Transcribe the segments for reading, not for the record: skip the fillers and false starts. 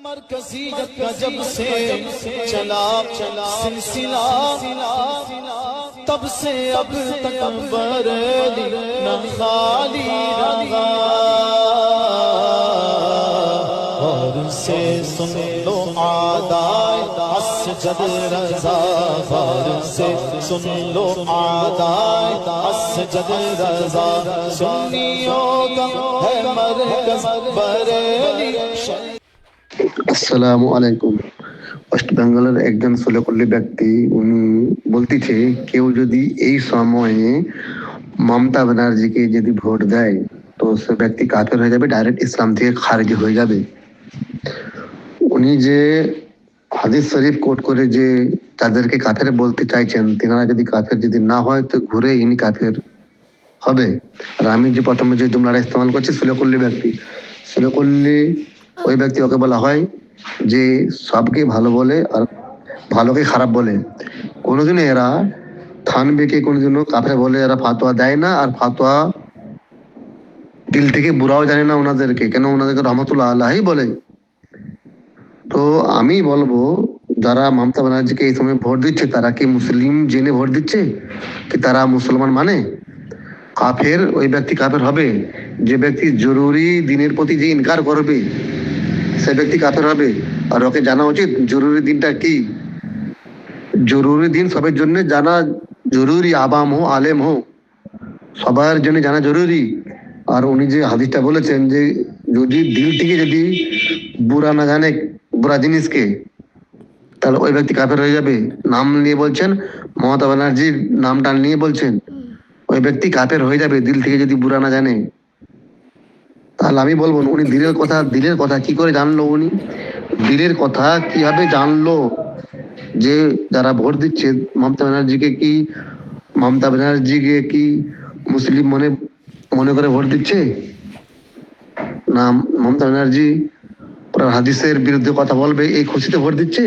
मरकज़ियत का जब से चला सिलसिला तब से अब तक बरेली न खाली रहा। और से सुन लो आदाए असजद रज़ा, और से सुन लो आदाए असजद रज़ा। सुन्नियों का है मरकज़ बरेली। আসসালামু আলাইকুম। ওয়েস্ট বেঙ্গলের একজন সুলেকল্লি ব্যক্তি উনি বলতেছে, কেউ যদি এই সময়ে মমতা ব্যানার্জিকে যদি ভোট দেয় তো সে ব্যক্তি কাফের হয়ে যাবে, ডাইরেক্ট ইসলাম থেকে খারিজ হয়ে যাবে। উনি যে হাদিস শরীফ কোট করে যে তাদেরকে কাফের বলতে চাইছেন, তেনারা যদি কাফের যদি না হয় তো ঘুরে ইনি কাফের হবে। আর আমি যে প্রথমে যে জুমলাটা ইস্তেমাল করছি সুলেকল্লি ব্যক্তি, সুলেকল্লি ওই ব্যক্তি, ওকে বলা হয় যে সবকে ভালো বলে আর ভালোকে খারাপ বলে। কোনোদিনও এরা থানবিকে কোনোদিনও কাফের বলে এরা ফাতোয়া দেয় না, আর ফাতোয়া দিল থেকে বুড়াও জানে না ওনাদেরকে, কেন ওনাদেরকে রহমতুল্লাহ আল্লাহই বলে। তো আমি বলবো, যারা মমতা ব্যানার্জিকে এই সময় ভোট দিচ্ছে তারা কি মুসলিম জেনে ভোট দিচ্ছে, কি তারা মুসলমান মানে? কাফের ওই ব্যক্তি কাফের হবে যে ব্যক্তি জরুরি দিনের প্রতি যে ইনকার করবে, সে ব্যক্তি কাফের হবে। আর ওকে জানা উচিত জরুরি দিনটা কি। জরুরি দিন সবার জন্য জানা জরুরি, আবাম হো আলেম হো সবার জন্য জানা জরুরি। আর উনি যে হাদিসটা বলেছেন যে যদি দিল থেকে যদি বুরা না জানে বুরা জিনিসকে, তাহলে ওই ব্যক্তি কাফের হয়ে যাবে। নাম নিয়ে বলছেন, মমতা ব্যানার্জির নামটা নিয়ে বলছেন, ওই ব্যক্তি কাফের হয়ে যাবে দিল থেকে যদি বুরা না জানে। তাহলে আমি বলবো, উনি দিলের কথা কি করে জানলো? উনি দিলের কথা কিভাবে জানলো যে যারা ভোট দিচ্ছে মমতা ব্যানার্জিকে কি মুসলিম মনে করে ভোট দিচ্ছে না মমতা ব্যানার্জি হাদিসের বিরুদ্ধে কথা বলবে এই খুশিতে ভোট দিচ্ছে?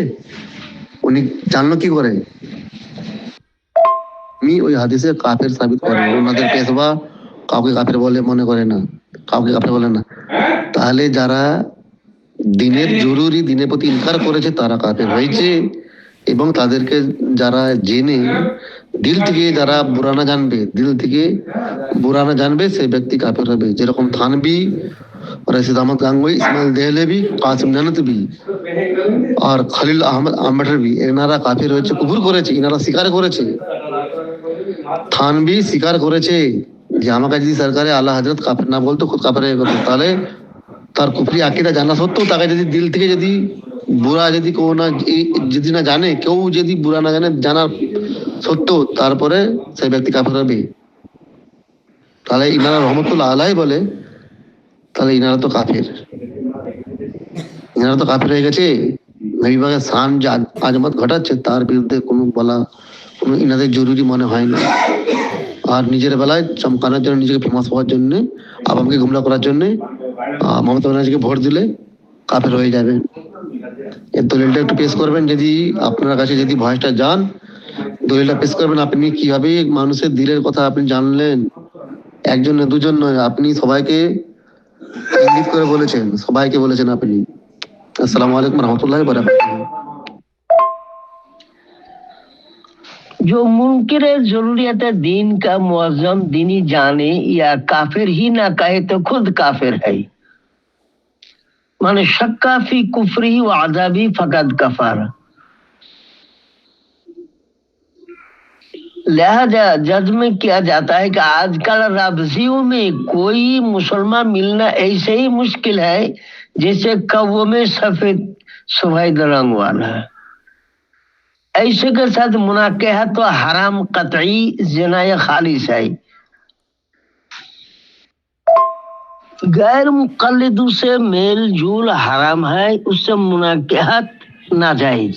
উনি জানলো কি করে? আমি ওই হাদিসে কাফের সাবিত করবো। ওনাদের পেশবা কাউকে কাফের বলে মনে করে না, কাউকে কাফের বলে না। তাহলে যারা দিনের জরুরি দিনের প্রতি ইনকার করেছে তারা কাফের হয়েছে, এবং তাদেরকে যারা জেনে দিল থেকে যারা বুরানা জানবে সেই ব্যক্তি কাফের হবে। যেরকম থানবি, রশিদ আহমদ গাঙ্গুই, ইসমাইল দেহলেভি, কাসিম জানাতবি আর খলিল আহমদ আম্বেদকরবি, এনারা কাফের হয়েছে, কুফর করেছে, এনারা স্বীকার করেছে। থানবি স্বীকার করেছে যে আমাকে যদি সরকারে আল্লাহ হজরত কাফের না বলতো খুদ কাফের হয়ে গেল। তাহলে তার কুফরি আকিদা জানা সত্ত্বেও তাকে যদি দিল থেকে যদি বুরা যদি কেউ না যদি না জানে, কেউ যদি বুরা না জানে জানার সত্ত্বেও, তারপরে সেই ব্যক্তি কাফের হবে। তাহলে ইনারা রহমতুল্লাহ আলাই বলে, তাহলে ইনারা তো কাফের হয়ে গেছে। নবীবাগের শান যে আজমত ঘটাচ্ছে তার বিরুদ্ধে কোনো ইনাদের জরুরি মনে হয় না। আর নিজের বেলায় চমকানোর জন্য, নিজেকে ফেমাস হওয়ার জন্য, আবামকে গুমরা করার জন্য মমতা ব্যানার্জিকে ভোট দিলে কাফের হয়ে যাবে। এর দলিলটা একটু পেশ করবেন, যদি আপনার কাছে যদি ভয়েসটা যান দলিলটা পেশ করবেন। আপনি কিভাবে মানুষের দিলের কথা আপনি জানলেন? একজন নয়, দুজন নয়, আপনি সবাইকে ইঙ্গিত করে বলেছেন, সবাইকে বলেছেন আপনি। अस्सलाम वालेकुम रहमतुल्लाहि व बरकातहू। जो मुनकिर जरूरियत दीन का मुअज्जम दीनी जाने या काफिर ही ना कहे तो खुद काफिर है। माने शक्का फी कुफरी व अज़ाबी फकद कफर। लिहाजा जज्म किया जाता है कि आजकल रबजियों में कोई मुसलमान मिलना ऐसे ही मुश्किल है जैसे कौवे में सफेद रंग वाला। ऐसे के साथ मुनाकिह तो हराम कतई ज़िना खालिस है। गैर मुक़ल्लिदों से मेल जोल हराम है, उससे मुनाकिहत नाजायज।